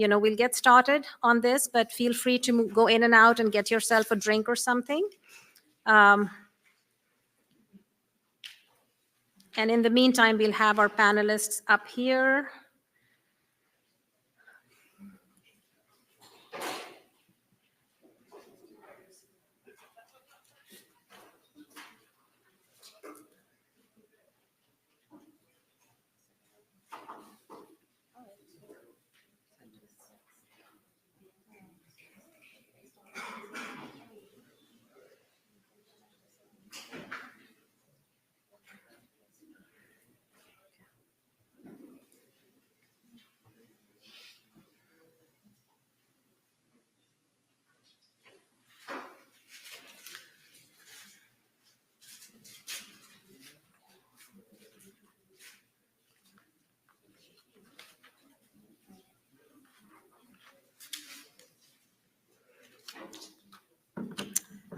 we'll get started on this, but feel free to go in and out and get yourself a drink or something. And in the meantime, we'll have our panelists up here.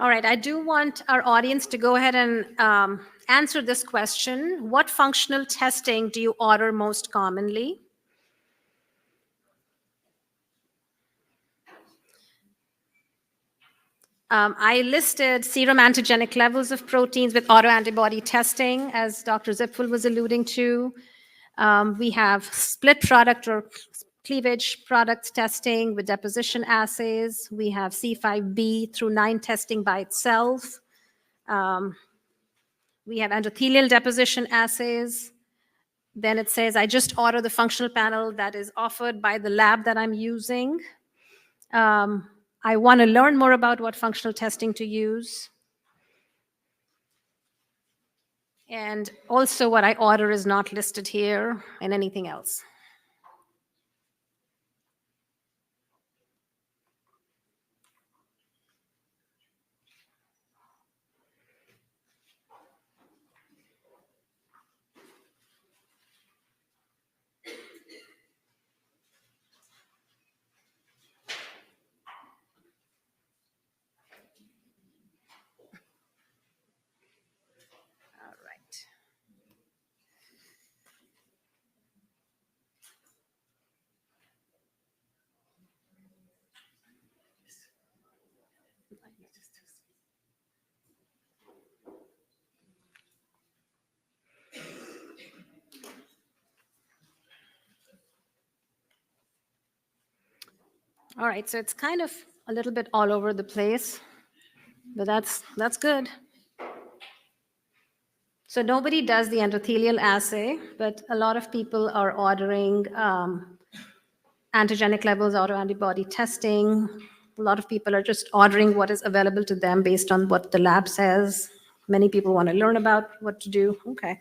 All right, I do want our audience to go ahead and answer this question. What functional testing do you order most commonly? I listed serum antigenic levels of proteins with autoantibody testing, as Dr. Zipfel was alluding to. We have split product or cleavage products testing with deposition assays. We have C5b through 9 testing by itself. We have endothelial deposition assays. Then it says, I just order the functional panel that is offered by the lab that I'm using. I want to learn more about what functional testing to use. And also what I order is not listed here, and anything else. All right, so it's kind of a little bit all over the place, but that's good. So nobody does the endothelial assay, but a lot of people are ordering antigenic levels, autoantibody testing. A lot of people are just ordering what is available to them based on what the lab says. Many people want to learn about what to do. Okay.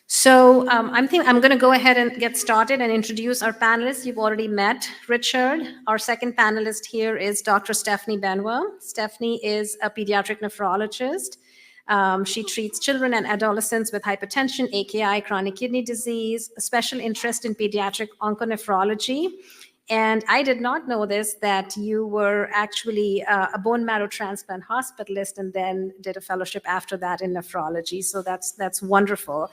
So I'm going to go ahead and get started and introduce our panelists. You've already met Richard. Our second panelist here is Dr. Stefanie Benoit. Stefanie is a pediatric nephrologist. She treats children and adolescents with hypertension, AKI, chronic kidney disease, a special interest in pediatric onconephrology. And I did not know this, that you were actually a bone marrow transplant hospitalist and then did a fellowship after that in nephrology. So that's wonderful.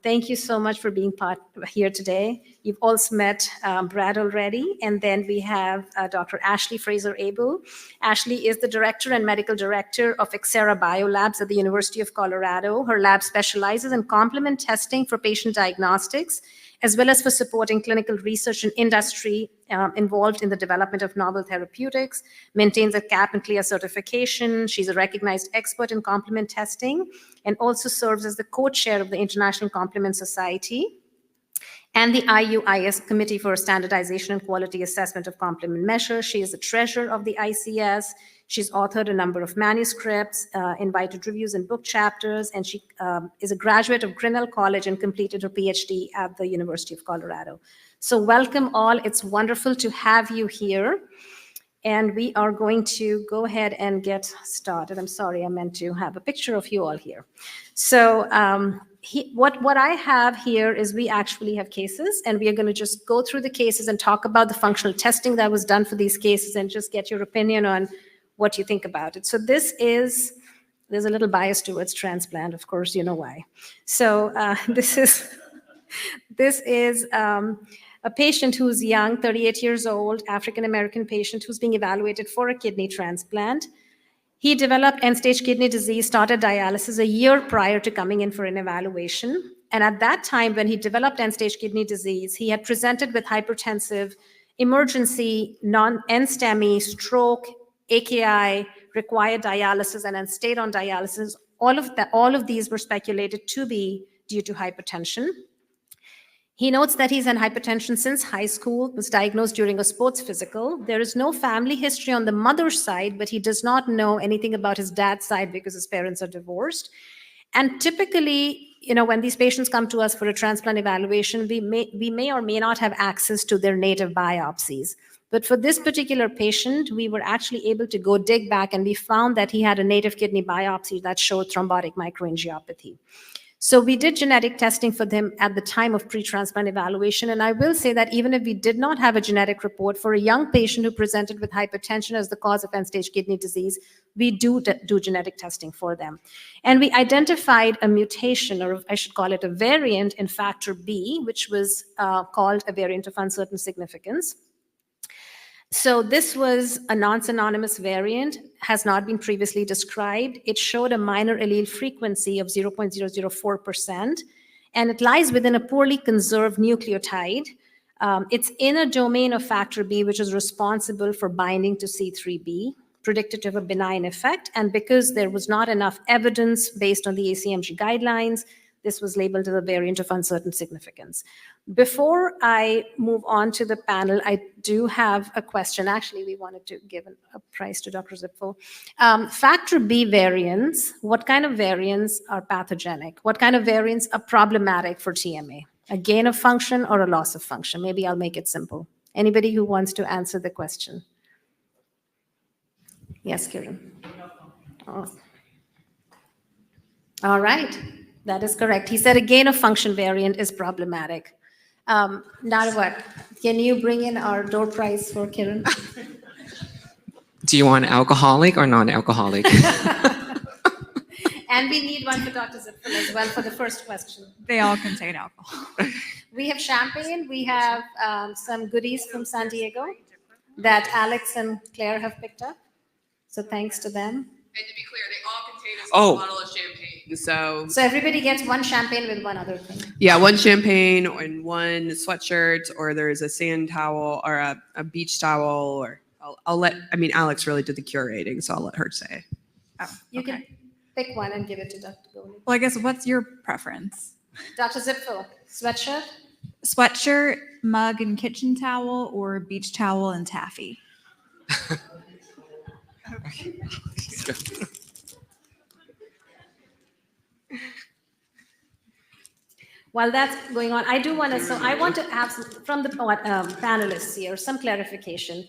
Thank you so much for being part here today. You've also met Brad already. And then we have Dr. Ashley Frazer Abel. Ashley is the director and medical director of Xera Biolabs at the University of Colorado. Her lab specializes in complement testing for patient diagnostics, as well as for supporting clinical research and industry involved in the development of novel therapeutics, maintains a CAP and CLIA certification. She's a recognized expert in complement testing and also serves as the co-chair of the International Complement Society and the IUIS Committee for Standardization and Quality Assessment of Complement Measures. She is the treasurer of the ICS. She's authored a number of manuscripts, invited reviews and book chapters, and she is a graduate of Grinnell College and completed her PhD at the University of Colorado. So welcome all. It's wonderful to have you here. And we are going to go ahead and get started. I'm sorry, I meant to have a picture of you all here. So what I have here is we actually have cases, and we are going to just go through the cases and talk about the functional testing that was done for these cases and just get your opinion on what you think about it. So there's a little bias towards transplant, of course, you know why. So this is a patient who's young, 38 years old, African-American patient who's being evaluated for a kidney transplant. He developed end-stage kidney disease, started dialysis a year prior to coming in for an evaluation. And at that time, when he developed end-stage kidney disease, he had presented with hypertensive, emergency, non-NSTEMI, stroke, AKI, required dialysis, and then stayed on dialysis. All of these were speculated to be due to hypertension. He notes that he's had hypertension since high school, was diagnosed during a sports physical. There is no family history on the mother's side, but he does not know anything about his dad's side because his parents are divorced. And typically, when these patients come to us for a transplant evaluation, we may or may not have access to their native biopsies. But for this particular patient, we were actually able to go dig back, and we found that he had a native kidney biopsy that showed thrombotic microangiopathy. So we did genetic testing for them at the time of pre-transplant evaluation. And I will say that even if we did not have a genetic report for a young patient who presented with hypertension as the cause of end-stage kidney disease, we do genetic testing for them. And we identified a mutation, or I should call it a variant in factor B, which was called a variant of uncertain significance. So this was a non-synonymous variant, has not been previously described. It showed a minor allele frequency of 0.004%, and it lies within a poorly conserved nucleotide. It's in a domain of factor B, which is responsible for binding to C3b, predicted to have a benign effect. And because there was not enough evidence based on the ACMG guidelines, this was labeled as a variant of uncertain significance. Before I move on to the panel, I do have a question. Actually, we wanted to give a prize to Dr. Zipfel. Factor B variants, what kind of variants are pathogenic? What kind of variants are problematic for TMA? A gain of function or a loss of function? Maybe I'll make it simple. Anybody who wants to answer the question? Yes, Kiran. Oh. All right. That is correct. He said a gain of function variant is problematic. Nattawat, can you bring in our door prize for Kiran? Do you want alcoholic or non-alcoholic? And we need one for Dr. Zipfel as well for the first question. They all contain alcohol. We have champagne. We have some goodies from San Diego that Alex and Claire have picked up. So thanks to them. And to be clear, they all contain a small bottle of champagne. So everybody gets one champagne with one other thing. Yeah, one champagne and one sweatshirt, or there's a sand towel or a beach towel, or Alex really did the curating, so I'll let her say. Oh, you can pick one and give it to Dr. Goli. Well, I guess what's your preference? Dr. Zipfel, sweatshirt? Sweatshirt, mug and kitchen towel, or beach towel and taffy? Okay. While that's going on, I want to have from the panelists here some clarification.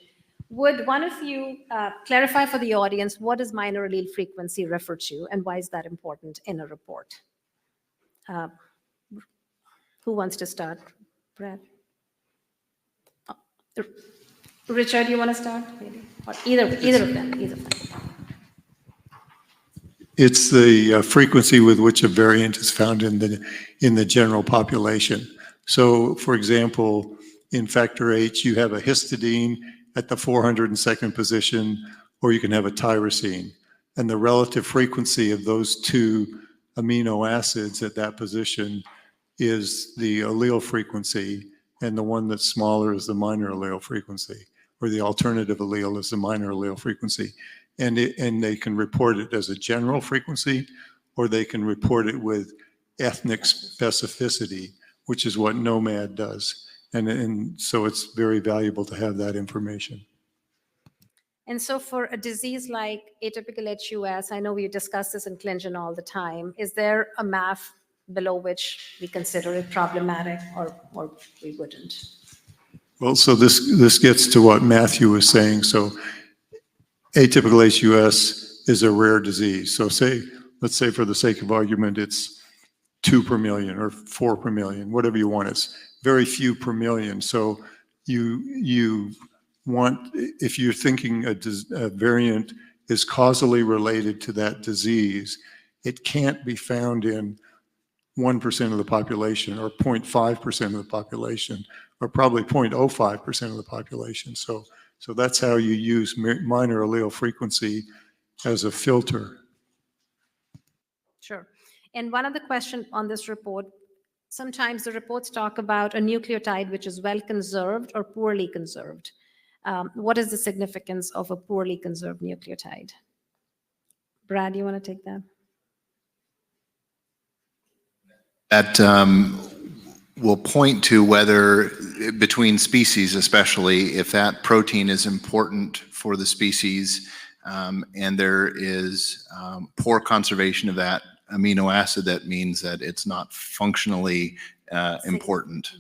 Would one of you clarify for the audience what is minor allele frequency referred to, and why is that important in a report? Who wants to start? Brad? Richard, do you want to start? Maybe, or either of them. It's the frequency with which a variant is found in the general population. So, for example, in factor H, you have a histidine at the 402nd position, or you can have a tyrosine. And the relative frequency of those two amino acids at that position is the allele frequency, and the one that's smaller is the minor allele frequency, or the alternative allele is the minor allele frequency. And they can report it as a general frequency, or they can report it with ethnic specificity, which is what NOMAD does. And so it's very valuable to have that information. And so for a disease like atypical HUS, I know we discuss this in Clinton all the time, is there a MAF below which we consider it problematic, or we wouldn't? Well, so this gets to what Matthew was saying. So atypical HUS is a rare disease. So let's say for the sake of argument, it's 2 per million or 4 per million, whatever you want. It's very few per million. So you want, if you're thinking a variant is causally related to that disease, it can't be found in 1% of the population or 0.5% of the population or probably 0.05% of the population. So that's how you use minor allele frequency as a filter. Sure. And one of the questions on this report, sometimes the reports talk about a nucleotide which is well conserved or poorly conserved. What is the significance of a poorly conserved nucleotide? Brad, you want to take that? That will point to whether, between species especially, if that protein is important for the species and there is poor conservation of that amino acid, that means that it's not functionally important.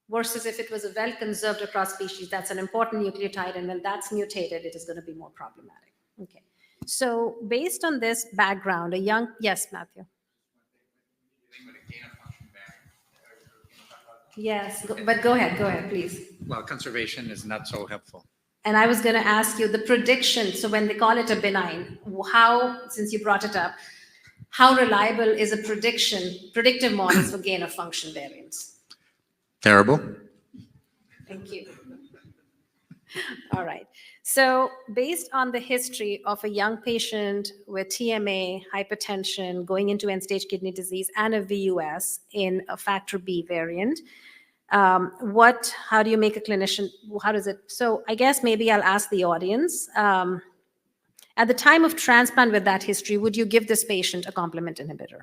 Versus if it was a well conserved across species, that's an important nucleotide, and when that's mutated, it is going to be more problematic. Okay. So based on this background, yes, Matthew. Yes, but go ahead, please. Well, conservation is not so helpful. And I was going to ask you the prediction. So when they call it a benign, how, since you brought it up, how reliable is a predictive models for gain of function variance? Terrible. Thank you. All right. So based on the history of a young patient with TMA, hypertension, going into end-stage kidney disease, and a VUS in a factor B variant, how do you make a clinician, how does it, so I guess maybe I'll ask the audience, at the time of transplant with that history, would you give this patient a complement inhibitor?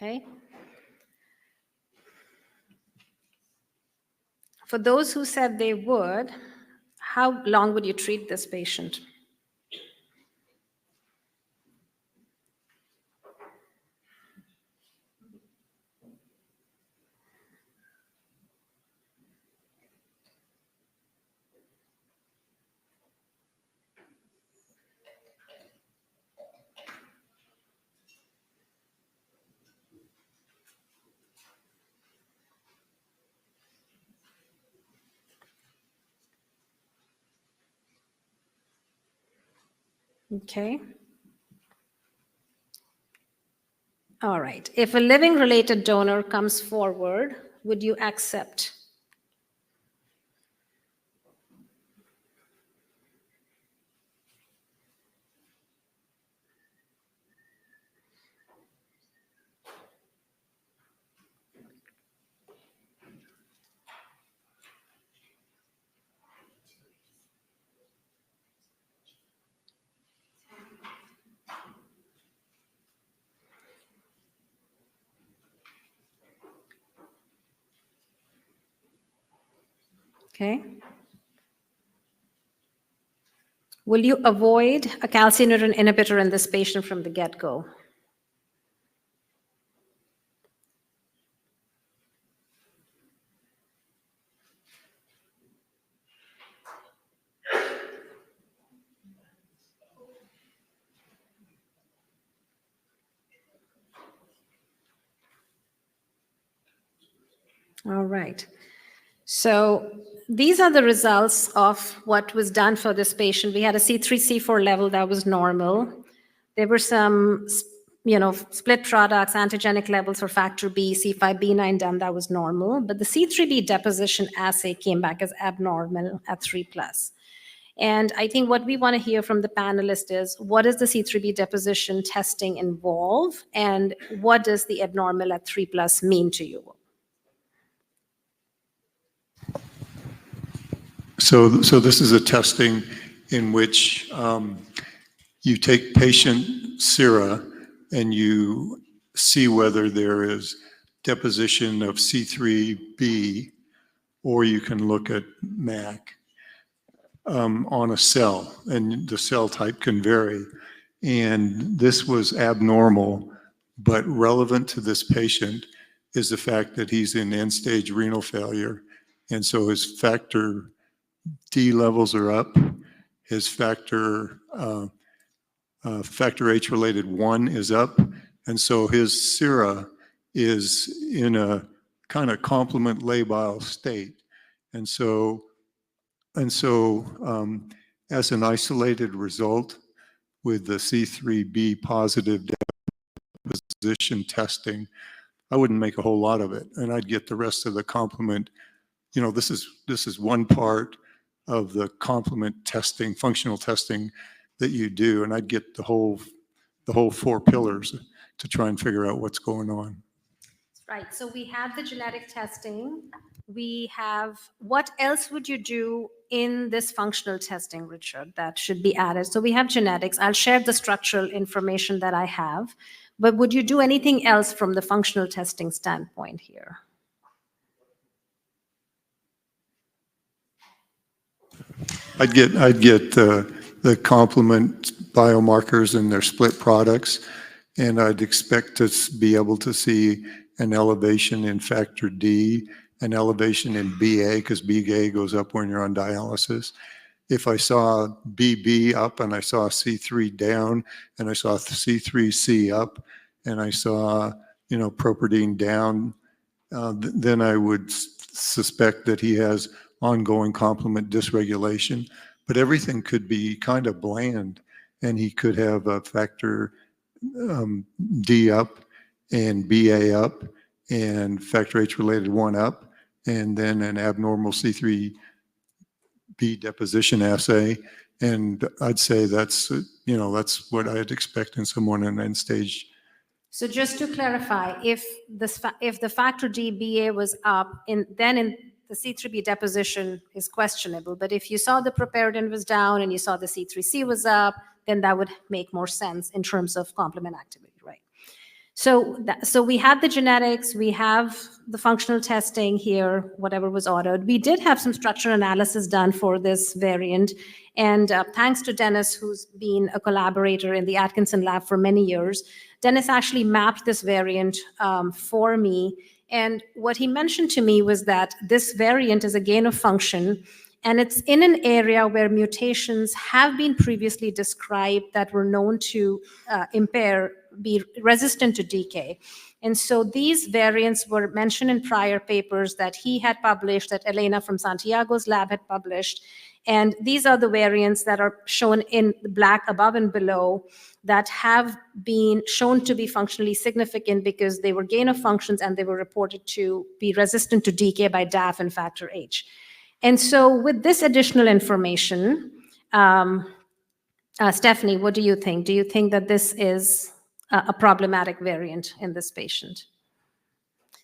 Okay. For those who said they would, how long would you treat this patient? Okay. All right. If a living related donor comes forward, would you accept? Okay. Will you avoid a calcineurin inhibitor in this patient from the get-go? All right. So these are the results of what was done for this patient. We had a C3, C4 level that was normal. There were some, split products, antigenic levels for factor B, C5b9 done, that was normal. But the C3b deposition assay came back as abnormal at 3+. And I think what we want to hear from the panelists is, what does the C3b deposition testing involve? And what does the abnormal at 3+ mean to you? So this is a testing in which you take patient sera and you see whether there is deposition of C3b, or you can look at MAC. on a cell, and the cell type can vary. And this was abnormal, but relevant to this patient is the fact that he's in end-stage renal failure. And so his factor D levels are up. His factor H-related 1 is up. And so his sera is in a kind of complement labile state. And so as an isolated result with the C3b positive deposition testing, I wouldn't make a whole lot of it, and I'd get the rest of the complement. You know, this is one part of the complement testing, functional testing that you do, and I'd get the whole 4 pillars to try and figure out what's going on. Right, so we have the genetic testing. We have, what else would you do in this functional testing, Richard, that should be added? So we have genetics. I'll share the structural information that I have, but would you do anything else from the functional testing standpoint here? I'd get the complement biomarkers and their split products, and I'd expect to be able to see an elevation in factor D, an elevation in BA, because BA goes up when you're on dialysis. If I saw BB up and I saw C3 down and I saw C3C up and I saw, you know, properdine down, then I would suspect that he has ongoing complement dysregulation. But everything could be kind of bland, and he could have a factor D up and BA up and factor H-related 1 up, and then an abnormal C3b deposition assay. And I'd say that's, you know, that's what I'd expect in someone in end stage. So just to clarify, if the factor D BA was up, then in the C3b deposition is questionable. But if you saw the properdin was down and you saw the C3C was up, then that would make more sense in terms of complement activity, right? So we have the genetics, we have the functional testing here, whatever was ordered. We did have some structural analysis done for this variant. And thanks to Dennis, who's been a collaborator in the Atkinson lab for many years, Dennis actually mapped this variant for me. And what he mentioned to me was that this variant is a gain of function, and it's in an area where mutations have been previously described that were known to be resistant to decay. And so these variants were mentioned in prior papers that he had published, that Elena from Santiago's lab had published. And these are the variants that are shown in black above and below that have been shown to be functionally significant because they were gain of functions and they were reported to be resistant to decay by DAF and factor H. And so with this additional information, Stefanie, what do you think? Do you think that this is a problematic variant in this patient?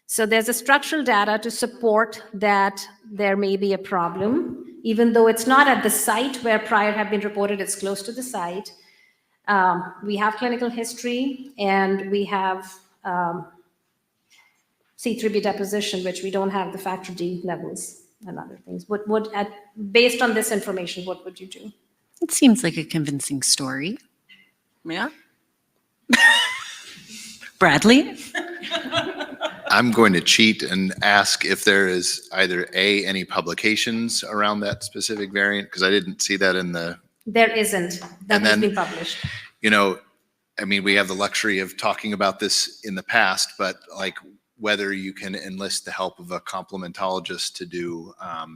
So there's a structural data to support that there may be a problem, even though it's not at the site where prior have been reported, it's close to the site. We have clinical history, and we have C3b deposition, which we don't have the factor D levels and other things. Based on this information, what would you do? It seems like a convincing story. Yeah. Bradley? I'm going to cheat and ask if there is either any publications around that specific variant, because I didn't see that in the. There isn't. That has been published. You know, I mean, we have the luxury of talking about this in the past, but like whether you can enlist the help of a complementologist to do a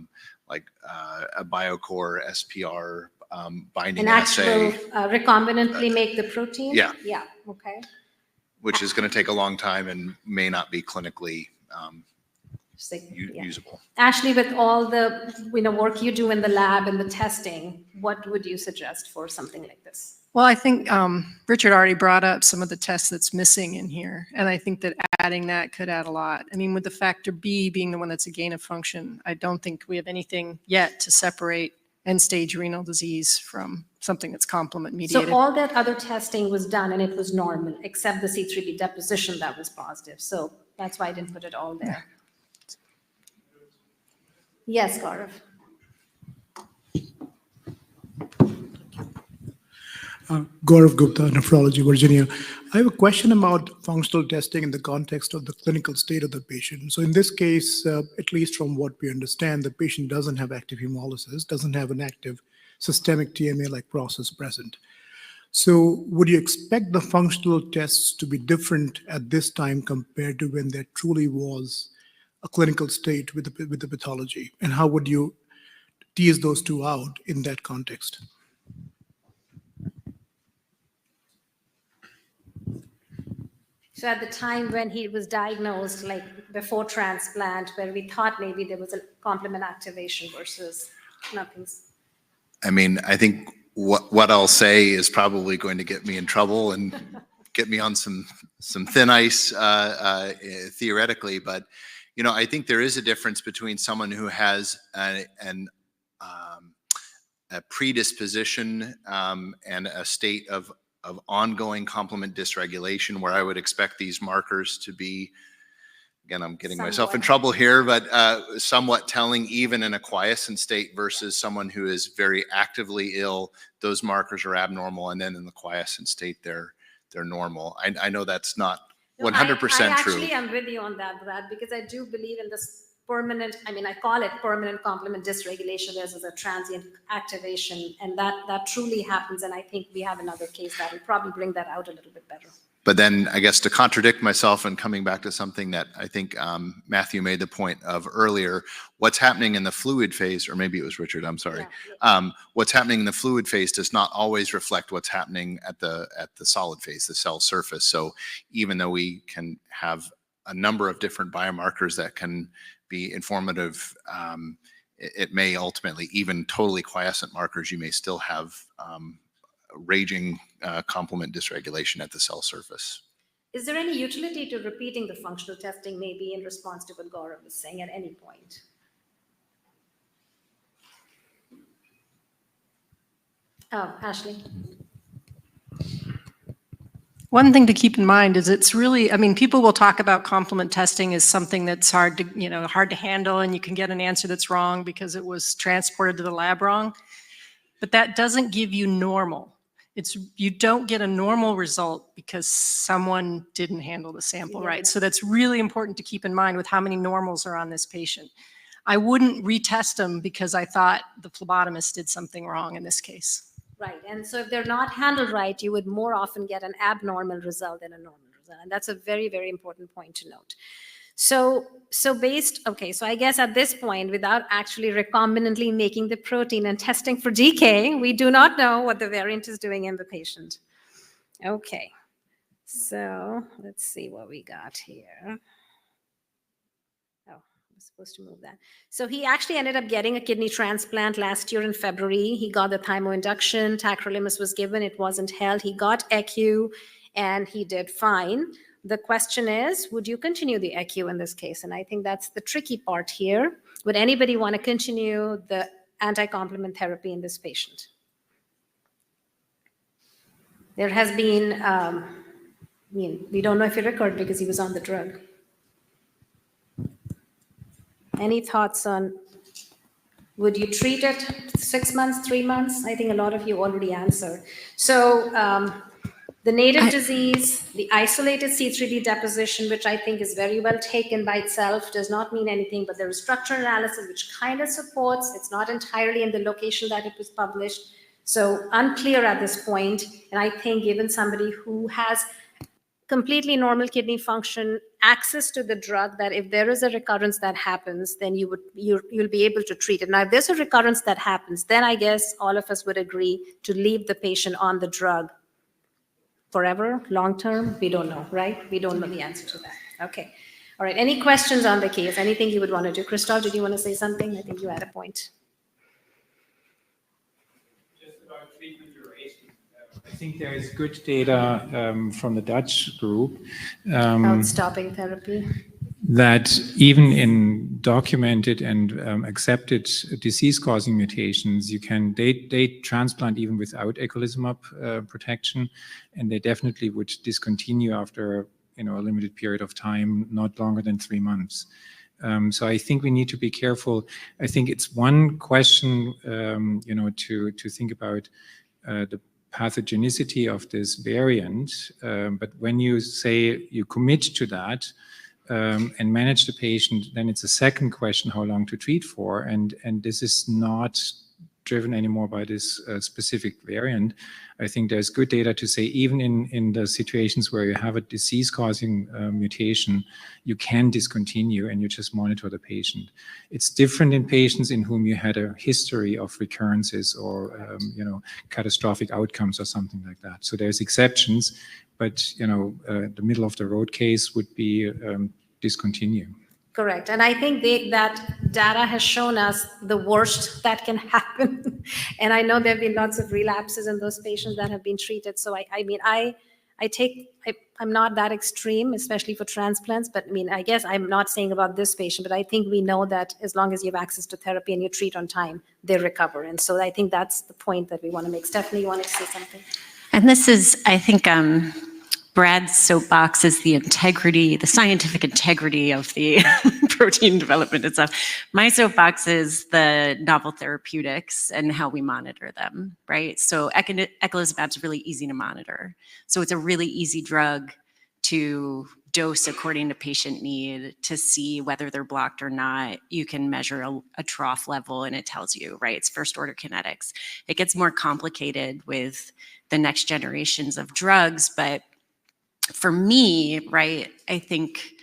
BioCore SPR binding assay. Actual recombinantly make the protein? Yeah. Yeah, okay. Which is going to take a long time and may not be clinically usable. Ashley, with all the work you do in the lab and the testing, what would you suggest for something like this? Well, I think Richard already brought up some of the tests that's missing in here, and I think that adding that could add a lot. I mean, with the factor B being the one that's a gain of function, I don't think we have anything yet to separate end-stage renal disease from something that's complement mediated. So all that other testing was done and it was normal, except the C3b deposition that was positive. So that's why I didn't put it all there. Yes, Gaurav. Gaurav Gupta, Nephrology, Virginia. I have a question about functional testing in the context of the clinical state of the patient. So in this case, at least from what we understand, the patient doesn't have active hemolysis, doesn't have an active systemic TMA-like process present. So would you expect the functional tests to be different at this time compared to when there truly was a clinical state with the pathology? And how would you tease those two out in that context? So at the time when he was diagnosed, like before transplant, where we thought maybe there was a complement activation versus nothing's. I mean, I think what I'll say is probably going to get me in trouble and get me on some thin ice theoretically, but you know, I think there is a difference between someone who has a predisposition and a state of ongoing complement dysregulation, where I would expect these markers to be, again, I'm getting myself in trouble here, but somewhat telling even in a quiescent state versus someone who is very actively ill. Those markers are abnormal, and then in the quiescent state, they're normal. I know that's not 100% true. Actually, I'm with you on that, Brad, because I do believe in this permanent, I mean, I call it permanent complement dysregulation versus a transient activation, and that truly happens, and I think we have another case that will probably bring that out a little bit better. But then I guess to contradict myself and coming back to something that I think Matthew made the point of earlier, what's happening in the fluid phase, or maybe it was Richard, I'm sorry. Yeah. What's happening in the fluid phase does not always reflect what's happening at the solid phase, the cell surface. So even though we can have a number of different biomarkers that can be informative, it may ultimately, even totally quiescent markers, you may still have raging complement dysregulation at the cell surface. Is there any utility to repeating the functional testing, maybe in response to what Gaurav was saying at any point? Oh, Ashley. One thing to keep in mind is it's really, I mean, people will talk about complement testing as something that's hard to handle, and you can get an answer that's wrong because it was transported to the lab wrong. But that doesn't give you normal. You don't get a normal result because someone didn't handle the sample right. So that's really important to keep in mind with how many normals are on this patient. I wouldn't retest them because I thought the phlebotomist did something wrong in this case. Right, and so if they're not handled right, you would more often get an abnormal result than a normal result. And that's a very, very important point to note. So I guess at this point, without actually recombinantly making the protein and testing for decay, we do not know what the variant is doing in the patient. Okay, so let's see what we got here. Supposed to move that. So he actually ended up getting a kidney transplant last year in February. He got the thymoinduction, tacrolimus was given, it wasn't held. He got ECU and he did fine. The question is, would you continue the ECU in this case? And I think that's the tricky part here. Would anybody want to continue the anti-complement therapy in this patient? There has been, we don't know if he recurred because he was on the drug. Any thoughts on, would you treat it 6 months, 3 months? I think a lot of you already answered. So the native disease, the isolated C3d deposition, which I think is very well taken by itself, does not mean anything, but there is structural analysis which kind of supports. It's not entirely in the location that it was published. So unclear at this point. And I think given somebody who has completely normal kidney function, access to the drug, that if there is a recurrence that happens, then you'll be able to treat it. Now, if there's a recurrence that happens, then I guess all of us would agree to leave the patient on the drug forever, long term. We don't know, right? We don't know the answer to that. Okay. All right. Any questions on the case? Anything you would want to do? Christophe, did you want to say something? I think you had a point. I think there is good data from the Dutch group About stopping therapy. that even in documented and accepted disease-causing mutations, they transplant even without eculizumab protection, and they definitely would discontinue after a limited period of time, not longer than 3 months. So I think we need to be careful. I think it's one question, to think about pathogenicity of this variant, but when you say you commit to that and manage the patient, then it's a second question how long to treat for, and this is not driven anymore by this specific variant. I think there's good data to say even in the situations where you have a disease-causing mutation, you can discontinue and you just monitor the patient. It's different in patients in whom you had a history of recurrences or catastrophic outcomes or something like that. So there's exceptions, but the middle of the road case would be discontinue. Correct. And I think that data has shown us the worst that can happen. And I know there have been lots of relapses in those patients that have been treated. So I'm not that extreme, especially for transplants, but I guess I'm not saying about this patient, but I think we know that as long as you have access to therapy and you treat on time, they recover. And so I think that's the point that we want to make. Stefanie, you wanted to say something? And this is, I think, Brad's soapbox is the scientific integrity of the protein development and stuff. My soapbox is the novel therapeutics and how we monitor them, right? So eculizumab is really easy to monitor. So it's a really easy drug to dose according to patient need to see whether they're blocked or not. You can measure a trough level and it tells you, right? It's first order kinetics. It gets more complicated with the next generations of drugs, but for me, right, I think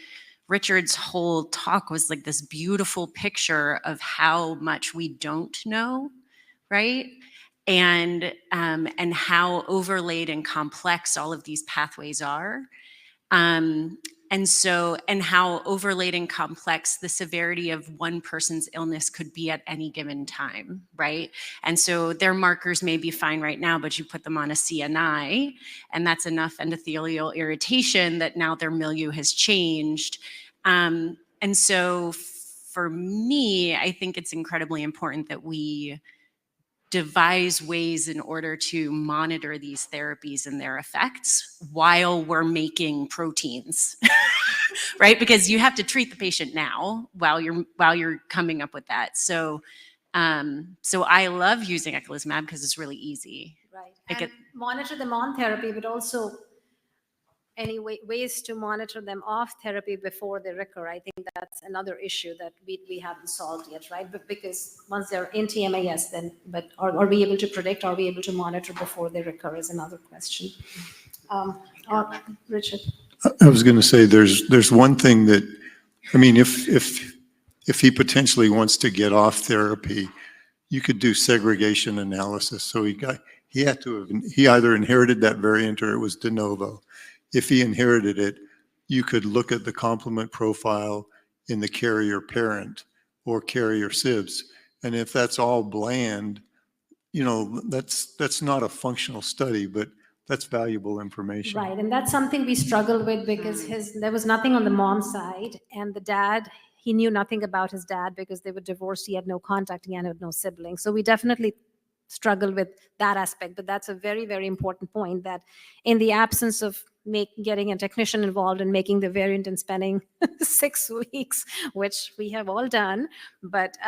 Richard's whole talk was like this beautiful picture of how much we don't know, right? And how overlaid and complex all of these pathways are. And how overlaid and complex the severity of one person's illness could be at any given time, right? And so their markers may be fine right now, but you put them on a CNI, and that's enough endothelial irritation that now their milieu has changed. And so for me, I think it's incredibly important that we devise ways in order to monitor these therapies and their effects while we're making proteins, right? Because you have to treat the patient now while you're coming up with that. So I love using eculizumab because it's really easy. Right. And monitor them on therapy, but also any ways to monitor them off therapy before they recur. I think that's another issue that we haven't solved yet, right? But because once they're in TMAs, then, but are we able to predict? Are we able to monitor before they recur is another question. Richard. I was going to say there's one thing that, if he potentially wants to get off therapy, you could do segregation analysis. So he either inherited that variant or it was de novo. If he inherited it, you could look at the complement profile in the carrier parent or carrier sibs. And if that's all bland, that's not a functional study, but that's valuable information. Right, and that's something we struggled with because there was nothing on the mom's side, and the dad, he knew nothing about his dad because they were divorced. He had no contact, he had no siblings. So we definitely struggled with that aspect, but that's a very, very important point that in the absence of getting a technician involved and making the variant and spending 6 weeks, which we have all done, but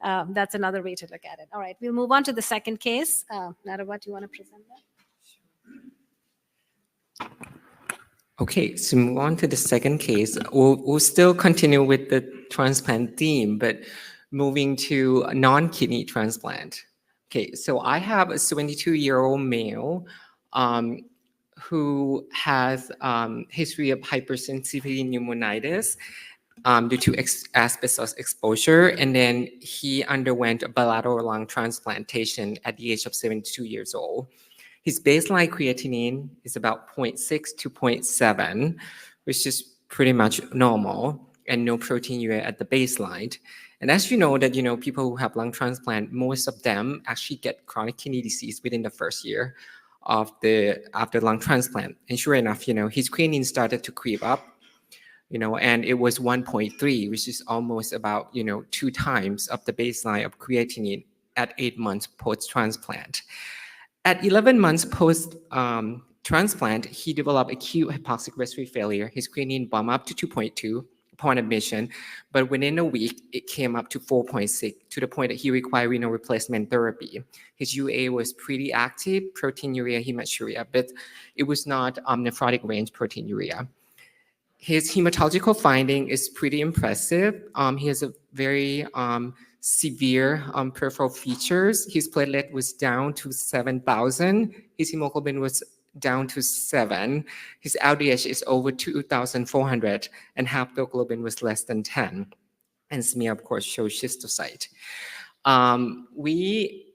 that's another way to look at it. All right, we'll move on to the second case. Nattawat, you want to present that? Okay, so move on to the second case. We'll still continue with the transplant theme, but moving to a non-kidney transplant. Okay, so I have a 72-year-old male who has history of hypersensitivity pneumonitis due to asbestos exposure, and then he underwent a bilateral lung transplantation at the age of 72 years old. His baseline creatinine is about 0.6 to 0.7, which is pretty much normal, and no proteinuria at the baseline. And as you know, people who have lung transplant, most of them actually get chronic kidney disease within the first year after lung transplant. And sure enough, his creatinine started to creep up, and it was 1.3, which is almost about, 2 times of the baseline of creatinine at 8 months post-transplant. At 11 months post-transplant, he developed acute hypoxic respiratory failure. His creatinine bumped up to 2.2, upon admission, but within a week, it came up to 4.6 to the point that he required renal replacement therapy. His UA was pretty active, proteinuria, hematuria, but it was not nephrotic range proteinuria. His hematological finding is pretty impressive. He has a very severe peripheral features. His platelet was down to 7,000. His hemoglobin was down to 7. His LDH is over 2,400, and haptoglobin was less than 10. And smear, of course, shows schistocyte. We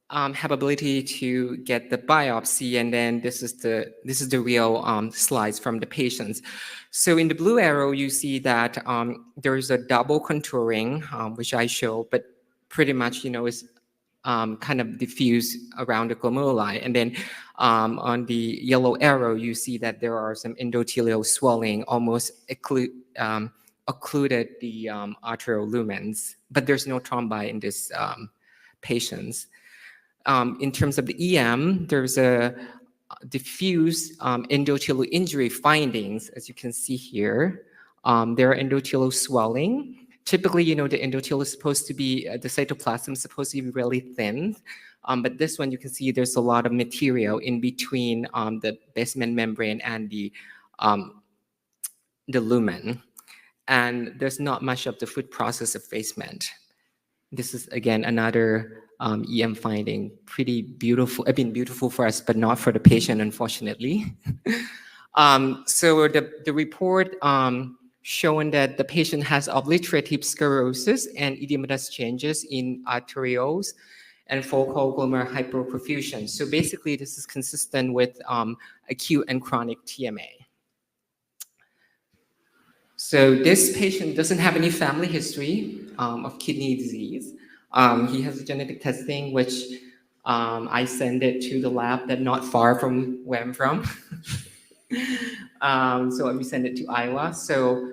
have ability to get the biopsy, and then this is the real slides from the patients. So in the blue arrow, you see that there is a double contouring, which I show, but pretty much, is kind of diffuse around the glomeruli. And then on the yellow arrow, you see that there are some endothelial swelling, almost occluded the arterial lumens, but there's no thrombi in this patients. In terms of the EM, there's a diffuse endothelial injury findings, as you can see here. There are endothelial swelling. Typically, the endothelium is supposed to be, the cytoplasm is supposed to be really thin. But this one, you can see there's a lot of material in between the basement membrane and the lumen. And there's not much of the food process effacement. This is, again, another EM finding. Pretty beautiful. I mean, beautiful for us, but not for the patient, unfortunately. So the report showing that the patient has obliterative sclerosis and edematous changes in arterioles and focal glomerular hyperperfusion. So basically, this is consistent with acute and chronic TMA. So this patient doesn't have any family history of kidney disease. He has a genetic testing, which I send it to the lab that's not far from where I'm from. So we send it to Iowa. So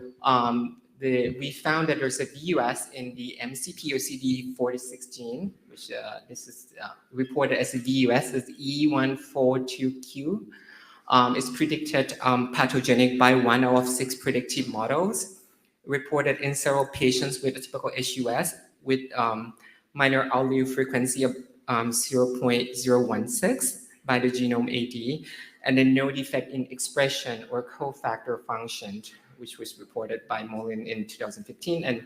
we found that there's a VUS in the MCP or CD4016, which this is reported as a VUS, as E142Q. Is predicted pathogenic by 1 out of 6 predictive models, reported in several patients with a typical HUS with minor allele frequency of 0.016 by the genome AD, and then no defect in expression or cofactor function, which was reported by Molin in 2015. And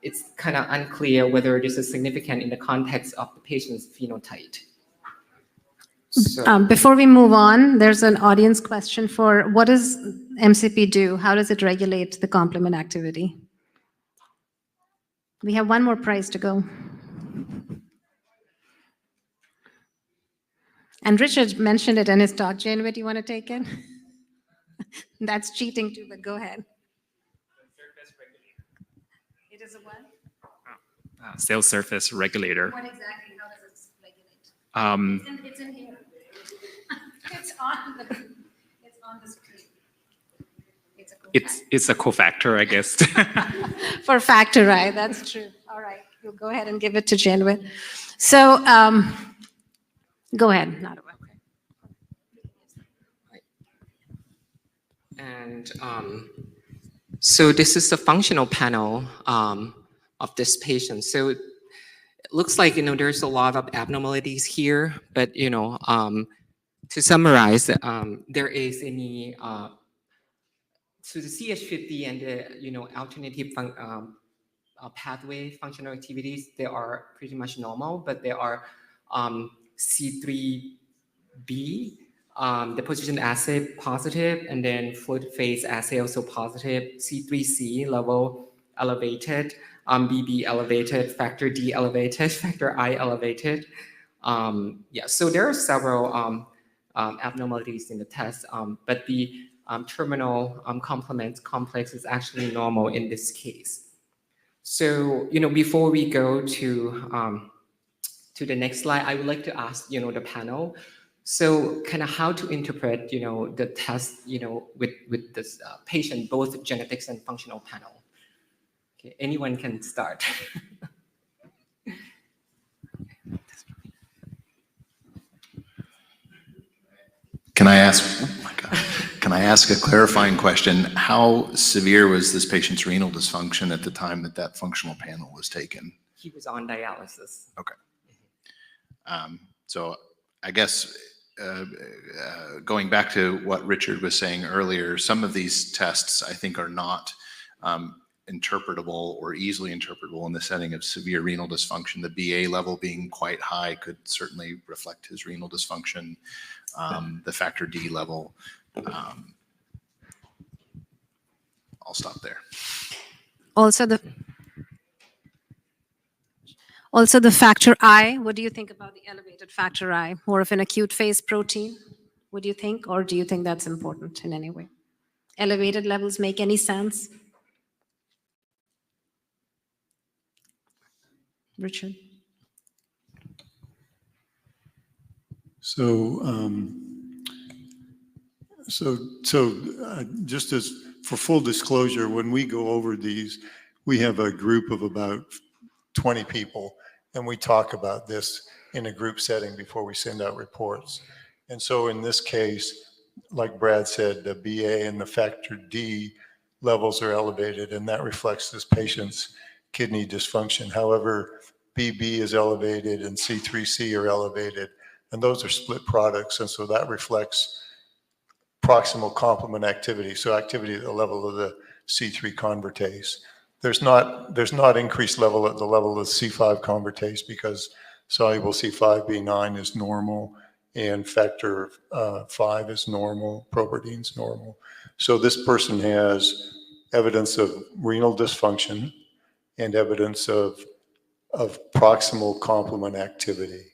it's kind of unclear whether this is significant in the context of the patient's phenotype. So, Before we move on, there's an audience question for what does MCP do? How does it regulate the complement activity? We have one more prize to go. And Richard mentioned it in his talk. Janeway, do you want to take it? That's cheating too, but go ahead. It is a what? Cell surface regulator. What exactly? How does it regulate? It's in here. It's on the screen. It's a cofactor, I guess. For factor, right? That's true. All right, we'll go ahead and give it to Janeway. So go ahead. Not okay. And so this is the functional panel of this patient. So it looks like, there's a lot of abnormalities here, but, to summarize, there is any, so the CH50 and the, alternative pathway functional activities, they are pretty much normal, but there are C3b, deposition assay positive, and then fluid phase assay also positive, C3c level elevated, BB elevated, factor D elevated, factor I elevated. So there are several abnormalities in the test, but the terminal complement complex is actually normal in this case. So, before we go to the next slide, I would like to ask, the panel, so kind of how to interpret, the test, with this patient, both genetics and functional panel. Okay, anyone can start. Can I ask I ask a clarifying question? How severe was this patient's renal dysfunction at the time that that functional panel was taken? He was on dialysis. Okay. So I guess going back to what Richard was saying earlier, some of these tests I think are not interpretable or easily interpretable in the setting of severe renal dysfunction. The BA level being quite high could certainly reflect his renal dysfunction. The factor D level. I'll stop there. Also the factor I, what do you think about the elevated factor I? More of an acute phase protein, would you think? Or do you think that's important in any way? Elevated levels make any sense? Richard? Just as for full disclosure, when we go over these, we have a group of about 20 people, and we talk about this in a group setting before we send out reports. And so in this case, like Brad said, the BA and the factor D levels are elevated, and that reflects this patient's kidney dysfunction. However, BB is elevated and C3C are elevated, and those are split products, and so that reflects proximal complement activity, so activity at the level of the C3 convertase. There's not increased level at the level of C5 convertase because soluble C5b9 is normal and factor 5 is normal, proprotein's normal. So this person has evidence of renal dysfunction and evidence of proximal complement activity.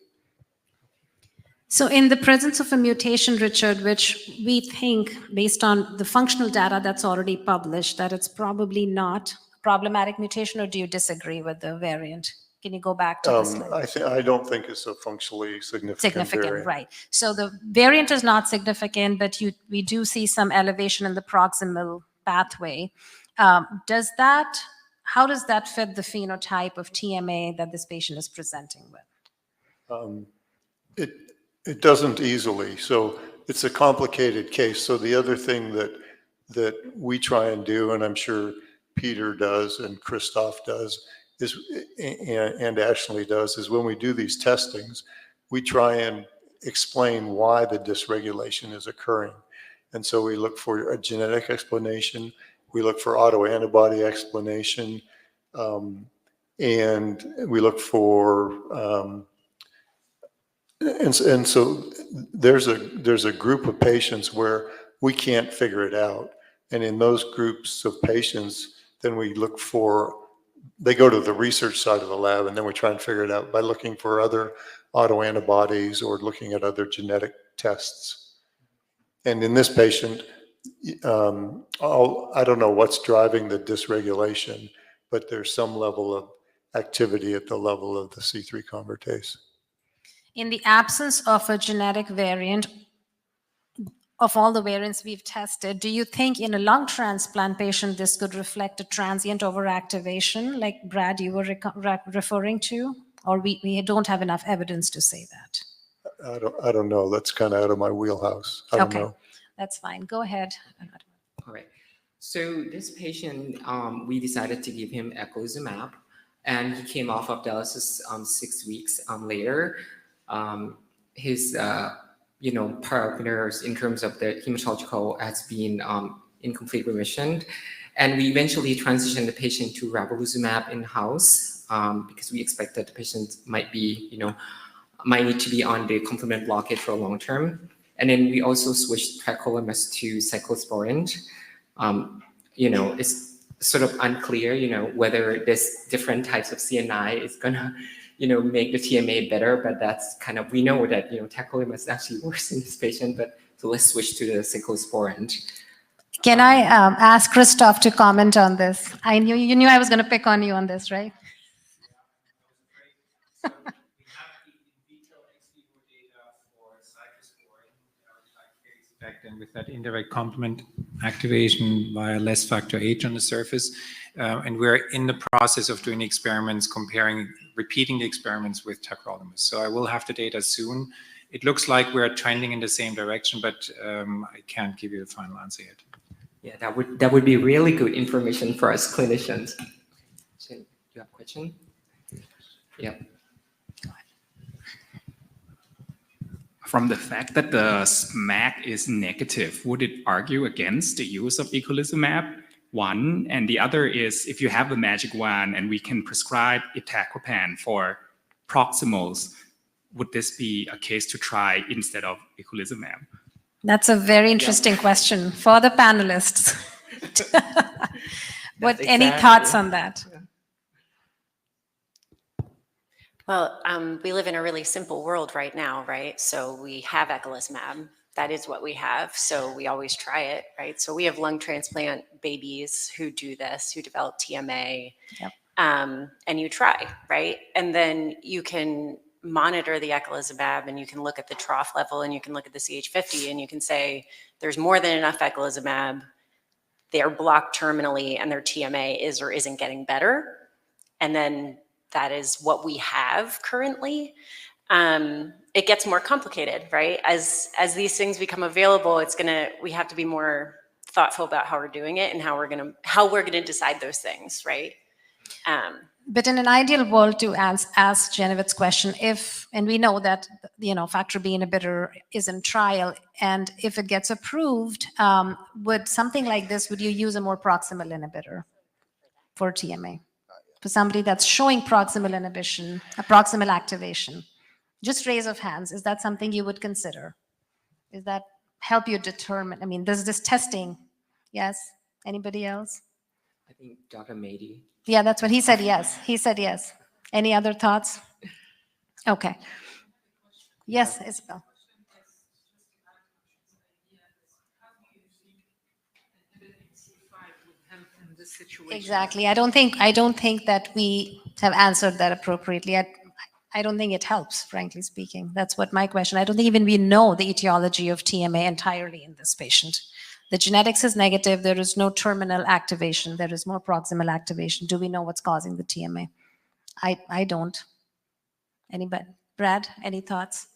So in the presence of a mutation, Richard, which we think, based on the functional data that's already published, that it's probably not a problematic mutation, or do you disagree with the variant? Can you go back to this slide? I don't think it's a functionally significant variant. Right. So the variant is not significant, but we do see some elevation in the proximal pathway. How does that fit the phenotype of TMA that this patient is presenting with? It doesn't easily. So it's a complicated case. So the other thing that we try and do, and I'm sure Peter does and Christoph does, is and Ashley does, is when we do these testings, we try and explain why the dysregulation is occurring. And so we look for a genetic explanation, we look for autoantibody explanation, and we look for and so there's a group of patients where we can't figure it out, and in those groups of patients, then we look for, they go to the research side of the lab, and then we try and figure it out by looking for other autoantibodies or looking at other genetic tests. And in this patient, I don't know what's driving the dysregulation, but there's some level of activity at the level of the C3 convertase. In the absence of a genetic variant, of all the variants we've tested, do you think in a lung transplant patient this could reflect a transient overactivation like Brad you were referring to? Or we don't have enough evidence to say that? I don't know. That's kind of out of my wheelhouse. I don't know. That's fine. Go ahead. All right. So this patient, we decided to give him eculizumab, and he came off of dialysis 6 weeks later. His parameters in terms of the hematological has been in complete remission, and we eventually transitioned the patient to ravulizumab in-house because we expect that the patient might need to be on the complement blockade for a long term. And then we also switched tacrolimus to cyclosporin. It's sort of unclear, whether this different types of CNI is gonna make the TMA better, but that's kind of, we know that, tacrolimus is actually worse in this patient, but so let's switch to the cyclosporin. Can I ask Christoph to comment on this? You knew I was going to pick on you on this, right? And with that indirect complement activation via less factor H on the surface. And we're in the process of doing experiments repeating the experiments with tacrolimus. So I will have the data soon, it looks like we're trending in the same direction, but I can't give you the final answer yet. Yeah, that would be really good information for us clinicians. So, do you have a question? Yeah. From the fact that the SMAC is negative, would it argue against the use of eculizumab? One, and the other is if you have the magic wand and we can prescribe iptacopan for proximals, would this be a case to try instead of eculizumab? That's a very interesting question for the panelists. Any thoughts on that? Well, we live in a really simple world right now, right? So we have eculizumab. That is what we have. So we always try it, right? So we have lung transplant babies who do this, who develop TMA, Yep. And you try, right? And then you can monitor the eculizumab and you can look at the trough level and you can look at the CH50 and you can say there's more than enough eculizumab. They're blocked terminally and their TMA is or isn't getting better. And then that is what we have currently. It gets more complicated, right? As these things become available, we have to be more thoughtful about how we're doing it and how we're gonna decide those things, right? But in an ideal world, to ask Genevit's question, and we know that, factor B inhibitor is in trial, and if it gets approved, would something like this, would you use a more proximal inhibitor for TMA? For somebody that's showing proximal inhibition, a proximal activation? Just raise of hands, is that something you would consider? Does that help you determine, does this testing, yes? Anybody else? I think Dr. Mady. Yeah, that's what he said, yes. He said yes. Any other thoughts? Okay. Yes, Isabel. Exactly. I don't think that we have answered that appropriately. I don't think it helps, frankly speaking. That's what my question. I don't think even we know the etiology of TMA entirely in this patient. The genetics is negative. There is no terminal activation. There is more proximal activation. Do we know what's causing the TMA? I don't. Anybody? Brad, any thoughts?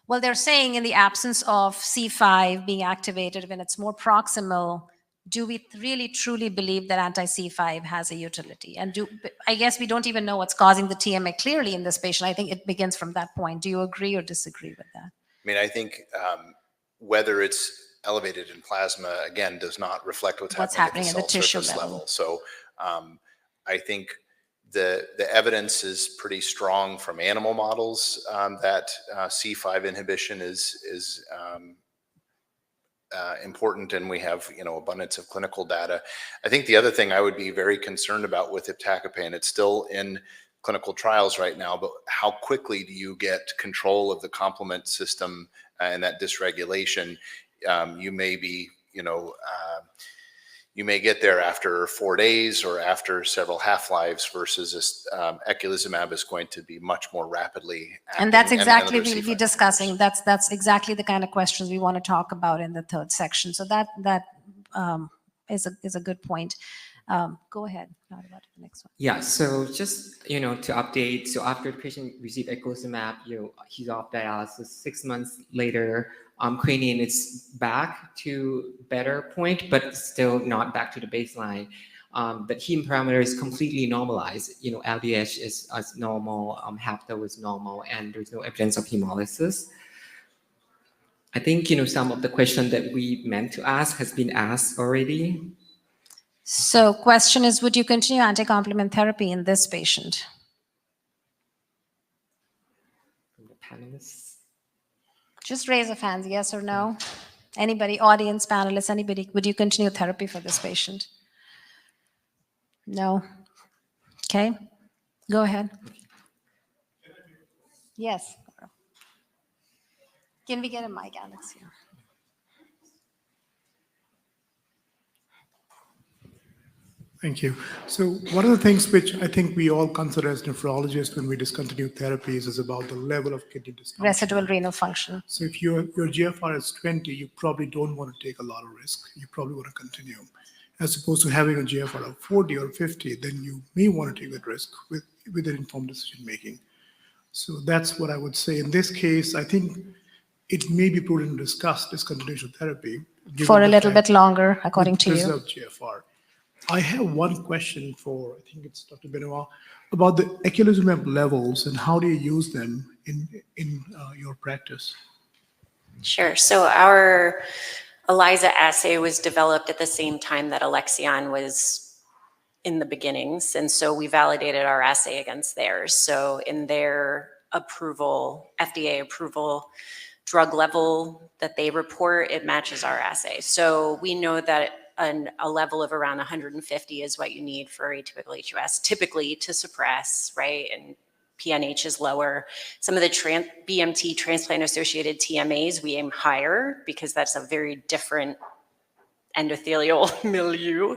Well, they're saying in the absence of C5 being activated, when it's more proximal, do we really truly believe that anti-C5 has a utility? And I guess we don't even know what's causing the TMA clearly in this patient. I think it begins from that point. Do you agree or disagree with that? I think whether it's elevated in plasma, again, does not reflect what's happening at the tissue level. So I think the evidence is pretty strong from animal models that C5 inhibition is important, and we have abundance of clinical data. I think the other thing I would be very concerned about with iptacopan, it's still in clinical trials right now, but how quickly do you get control of the complement system and that dysregulation? You may be, you may get there after 4 days or after several half-lives versus eculizumab is going to be much more rapidly acting. And that's exactly what we'll be discussing. That's exactly the kind of questions we want to talk about in the third section. So that is a good point. Go ahead. Not about the next one. Yeah. So just to update. So after the patient received eculizumab, he's off dialysis. 6 months later, creatinine is back to better point, but still not back to the baseline. But heme parameter is completely normalized. LDH is as normal, hapto is normal, and there's no evidence of hemolysis. I think some of the question that we meant to ask has been asked already. So question is, would you continue anti-complement therapy in this patient? From the panelists. Just raise of hands, yes or no? Anybody, audience, panelists, anybody, would you continue therapy for this patient? No? Okay, go ahead. Yes. Can we get a mic, Alex, here? Thank you. So one of the things which I think we all consider as nephrologists when we discontinue therapies is about the level of kidney dysfunction. Residual renal function. So if your GFR is 20, you probably don't want to take a lot of risk. You probably want to continue. As opposed to having a GFR of 40 or 50, then you may want to take that risk with an informed decision making. So that's what I would say. In this case, I think it may be prudent to discuss discontinuation of therapy. given For a the little fact bit longer, according we to you. preserve GFR. I have one question for, I think it's Dr. Benoit, about the eculizumab levels and how do you use them in your practice? Sure. So our ELISA assay was developed at the same time that Alexion was in the beginnings. And so we validated our assay against theirs. So in their approval, FDA approval, drug level that they report, it matches our assay. So we know that a level of around 150 is what you need for atypical HUS, typically to suppress, right? And PNH is lower. Some of the BMT transplant-associated TMAs, we aim higher because that's a very different endothelial milieu.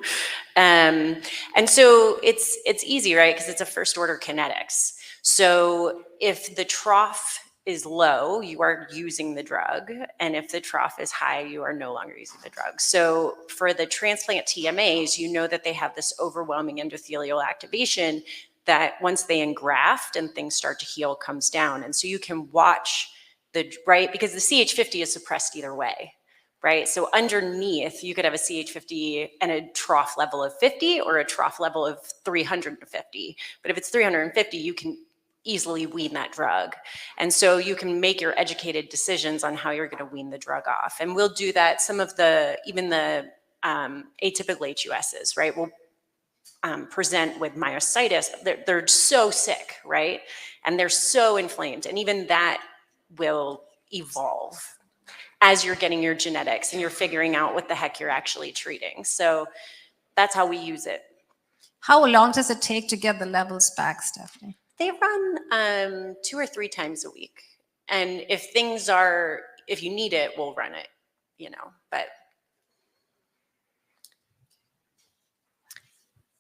And so it's easy, right? Because it's a first order kinetics. So if the trough is low, you are using the drug. And if the trough is high, you are no longer using the drug. So for the transplant TMAs, you know that they have this overwhelming endothelial activation that once they engraft and things start to heal, comes down. And so you can watch right? Because the CH50 is suppressed either way, right? So underneath, you could have a CH50 and a trough level of 50 or a trough level of 350. But if it's 350, you can easily wean that drug. And so you can make your educated decisions on how you're going to wean the drug off. And we'll do that. Some of even the atypical HUSs, right? We'll present with myositis. They're so sick, right? And they're so inflamed. And even that will evolve as you're getting your genetics and you're figuring out what the heck you're actually treating. So that's how we use it. How long does it take to get the levels back, Stephanie? They run 2 or 3 times a week. And if you need it, we'll run it, but.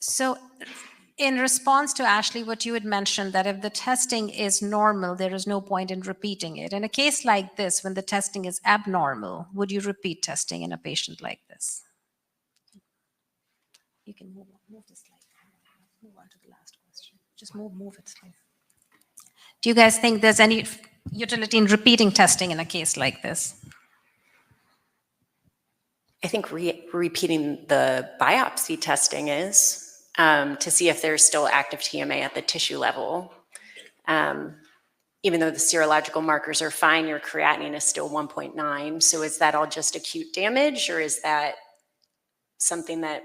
So in response to Ashley, what you had mentioned, that if the testing is normal, there is no point in repeating it. In a case like this, when the testing is abnormal, would you repeat testing in a patient like this? You can move the slide. Move on to the last question. Just move it slide. Do you guys think there's any utility in repeating testing in a case like this? I think repeating the biopsy testing is to see if there's still active TMA at the tissue level. Even though the serological markers are fine, your creatinine is still 1.9. So is that all just acute damage, or is that something that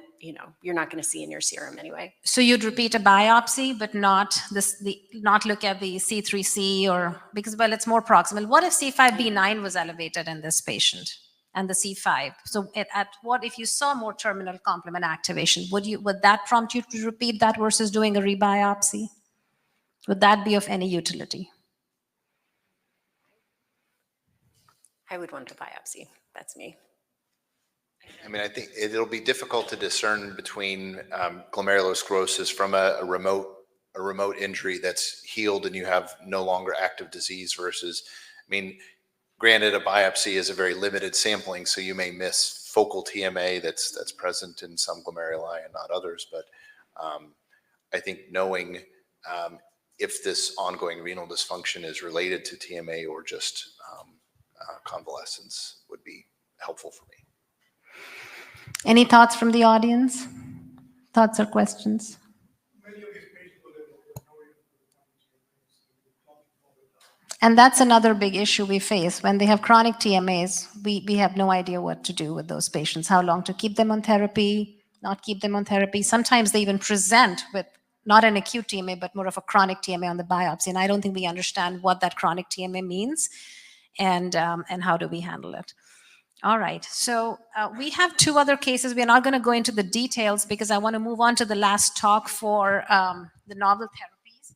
you're not going to see in your serum anyway? So you'd repeat a biopsy, but not look at the C3C because it's more proximal. What if C5b9 was elevated in this patient and the C5? So what if you saw more terminal complement activation? Would that prompt you to repeat that versus doing a rebiopsy? Would that be of any utility? I would want a biopsy. That's me. I mean, I think it'll be difficult to discern between glomerulosclerosis from a remote injury that's healed and you have no longer active disease versus, granted, a biopsy is a very limited sampling, so you may miss focal TMA that's present in some glomeruli and not others. But I think knowing if this ongoing renal dysfunction is related to TMA or just convalescence would be helpful for me. Any thoughts from the audience? Thoughts or questions? And that's another big issue we face. When they have chronic TMAs, we have no idea what to do with those patients, how long to keep them on therapy, not keep them on therapy. Sometimes they even present with not an acute TMA, but more of a chronic TMA on the biopsy. And I don't think we understand what that chronic TMA means and how do we handle it. All right, so we have 2 other cases. We're not going to go into the details because I want to move on to the last talk for the novel therapies.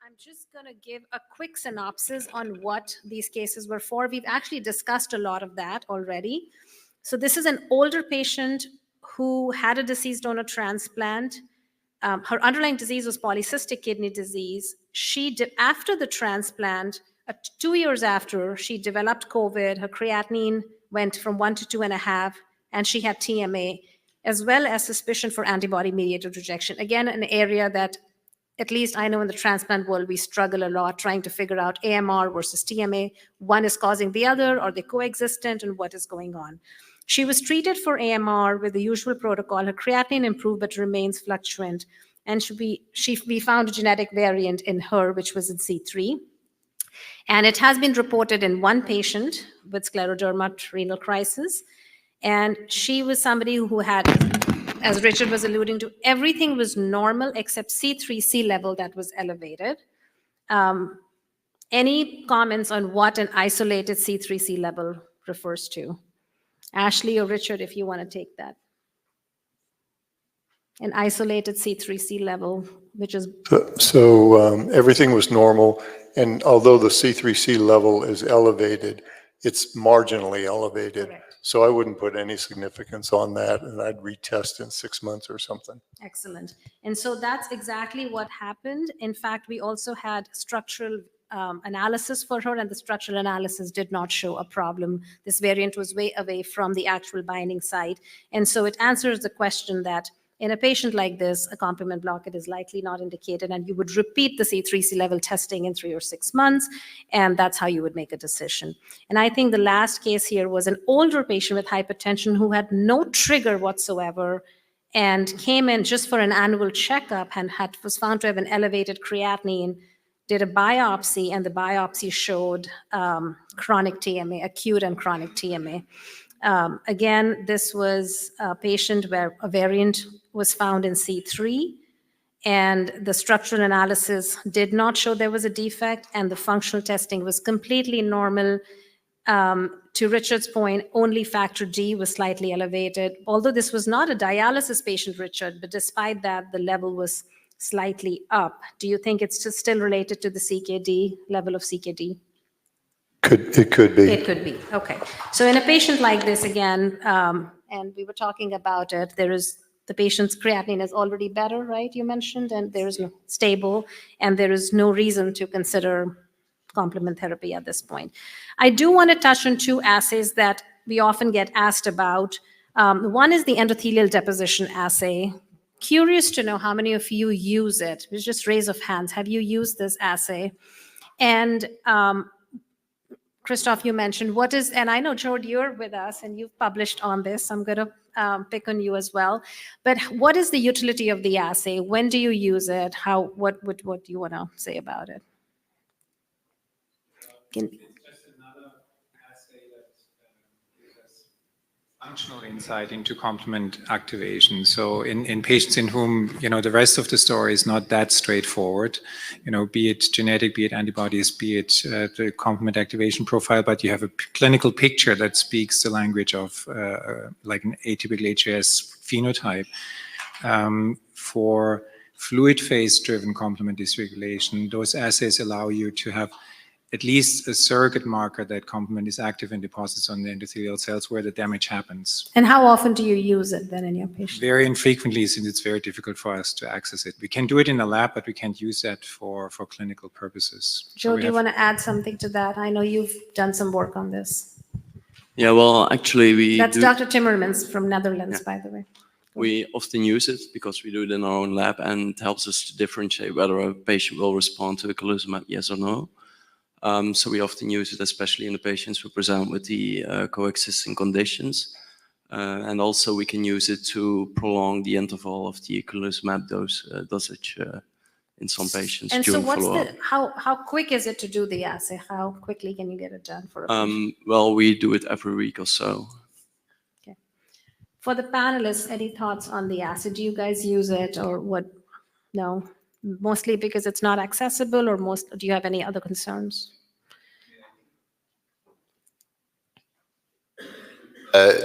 I'm just going to give a quick synopsis on what these cases were for. We've actually discussed a lot of that already. So this is an older patient who had a deceased donor transplant. Her underlying disease was polycystic kidney disease. After the transplant, 2 years after, she developed COVID. Her creatinine went from 1 to 2.5, and she had TMA, as well as suspicion for antibody-mediated rejection. Again, an area that at least I know in the transplant world, we struggle a lot trying to figure out AMR versus TMA. One is causing the other, or they coexistent, and what is going on. She was treated for AMR with the usual protocol. Her creatinine improved, but remains fluctuant. And we found a genetic variant in her, which was in C3. And it has been reported in one patient with scleroderma renal crisis. And she was somebody who had, as Richard was alluding to, everything was normal except C3C level that was elevated. Any comments on what an isolated C3C level refers to? Ashley or Richard, if you want to take that. An isolated C3C level, which is... So everything was normal, and although the C3C level is elevated, it's marginally elevated. Correct. So I wouldn't put any significance on that, and I'd retest in 6 months or something. Excellent. And so that's exactly what happened. In fact, we also had structural analysis for her, and the structural analysis did not show a problem. This variant was way away from the actual binding site. And so it answers the question that in a patient like this, a complement blockade is likely not indicated, and you would repeat the C3C level testing in 3 or 6 months, and that's how you would make a decision. And I think the last case here was an older patient with hypertension who had no trigger whatsoever and came in just for an annual checkup and was found to have an elevated creatinine, did a biopsy, and the biopsy showed chronic TMA, acute and chronic TMA. Again, this was a patient where a variant was found in C3, and the structural analysis did not show there was a defect, and the functional testing was completely normal. To Richard's point, only factor D was slightly elevated, although this was not a dialysis patient, Richard, but despite that, the level was slightly up. Do you think it's just still related to the CKD, level of CKD? It could be. It could be, okay. So in a patient like this, again, and we were talking about it, the patient's creatinine is already better, right, you mentioned, and there is no stable, and there is no reason to consider complement therapy at this point. I do want to touch on 2 assays that we often get asked about. One is the endothelial deposition assay. Curious to know how many of you use it. Just raise of hands. Have you used this assay? And Christoph, you mentioned and I know, Jord, you're with us and you've published on this. I'm going to pick on you as well. But what is the utility of the assay? When do you use it? What do you want to say about it? Just another assay that gives us functional insight into complement activation. So in patients in whom, the rest of the story is not that straightforward, be it genetic, be it antibodies, be it the complement activation profile, but you have a clinical picture that speaks the language of like an atypical HAS phenotype. For fluid phase-driven complement dysregulation, those assays allow you to have at least a surrogate marker that complement is active in deposits on the endothelial cells where the damage happens. And how often do you use it then in your patients? Very infrequently, since it's very difficult for us to access it. We can do it in the lab, but we can't use that for clinical purposes. Joe, do you want to add something to that? I know you've done some work on this. Yeah, well, actually That's Dr. Timmermans from Netherlands, by the way. We often use it because we do it in our own lab, and it helps us to differentiate whether a patient will respond to eculizumab, yes or no. So we often use it, especially in the patients who present with the coexisting conditions. And also we can use it to prolong the interval of the eculizumab dosage in some patients. And so follow-up. how quick is it to do the assay? How quickly can you get it done for a patient? Well, we do it every week or so. Okay. For the panelists, any thoughts on the assay? Do you guys use it or what? No, mostly because it's not accessible, or do you have any other concerns?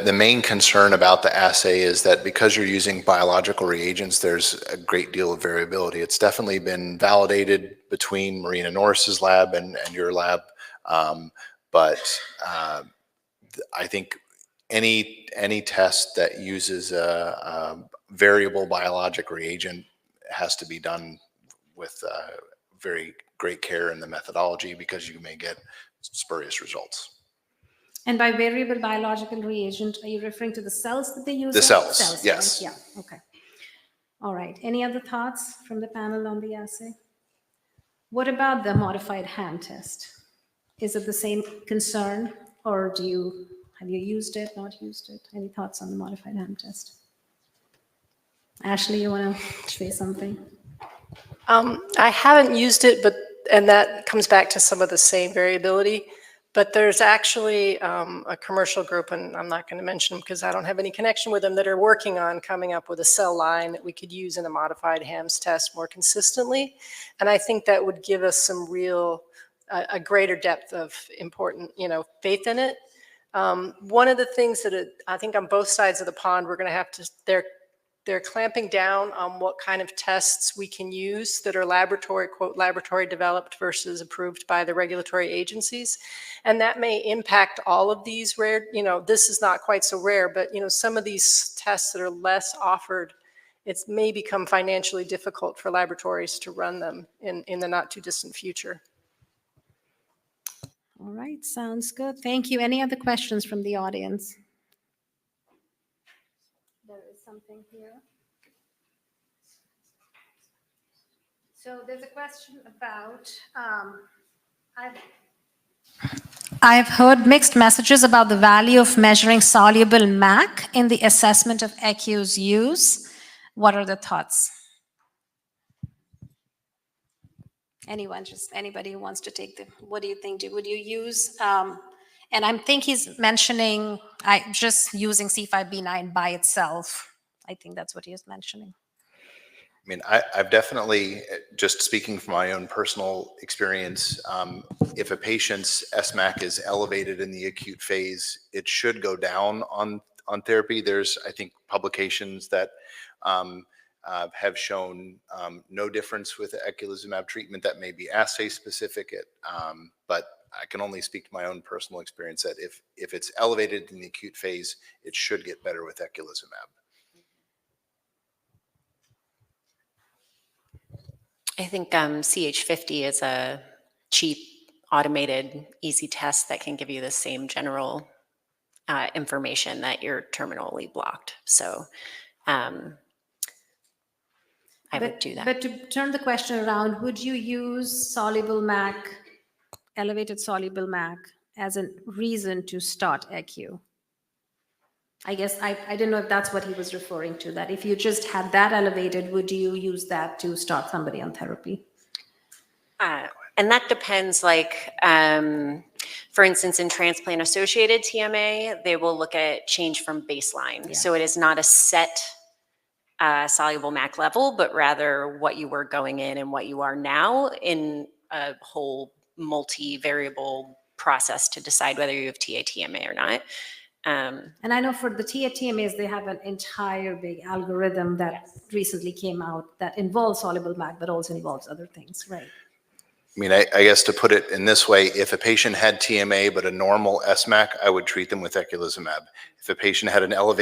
The main concern about the assay is that because you're using biological reagents, there's a great deal of variability. It's definitely been validated between Marina Norris's lab and your lab, but I think any test that uses a variable biologic reagent has to be done with very great care in the methodology, because you may get spurious results. And by variable biological reagent, are you referring to the cells that they use? The cells, yes. Right? Yeah, okay. All right, any other thoughts from the panel on the assay? What about the modified ham test? Is it the same concern, or have you used it, not used it? Any thoughts on the modified ham test? Ashley, you want to say something? I haven't used it, and that comes back to some of the same variability. But there's actually a commercial group, and I'm not going to mention them because I don't have any connection with them, that are working on coming up with a cell line that we could use in a modified hams test more consistently. And I think that would give us some a greater depth of important, faith in it. One of the things that I think on both sides of the pond, we're going to have to, they're clamping down on what kind of tests we can use that are laboratory, quote, laboratory developed versus approved by the regulatory agencies. And that may impact all of these rare, this is not quite so rare, but some of these tests that are less offered, it may become financially difficult for laboratories to run them in the not too distant future. All right, sounds good. Thank you. Any other questions from the audience? There is something here. So there's a question about, I've heard mixed messages about the value of measuring soluble MAC in the assessment of ECU's use. What are the thoughts? Anybody who wants to take what do you think? Would you use, and I think he's mentioning just using C5b9 by itself. I think that's what he is mentioning. I mean, I've definitely, just speaking from my own personal experience, if a patient's SMAC is elevated in the acute phase, it should go down on therapy. There's, I think, publications that have shown no difference with eculizumab treatment. That may be assay specific, but I can only speak to my own personal experience that if it's elevated in the acute phase, it should get better with eculizumab. I think CH50 is a cheap, automated, easy test that can give you the same general information that you're terminally blocked. So I would do that. But to turn the question around, would you use soluble MAC, elevated soluble MAC, as a reason to start ECU? I guess I didn't know if that's what he was referring to, that if you just had that elevated, would you use that to start somebody on therapy? And that depends, for instance, in transplant-associated TMA, they will look at change from baseline. Yeah. So it is not a set soluble MAC level, but rather what you were going in and what you are now in a whole multi-variable process to decide whether you have TA-TMA or not. And I know for the TA-TMAs, they have an entire big algorithm that recently came out that involves soluble MAC, but also involves other things, right? I mean, I guess to put it in this way, if a patient had TMA but a normal SMAC, I would treat them with eculizumab. If a patient had an elevated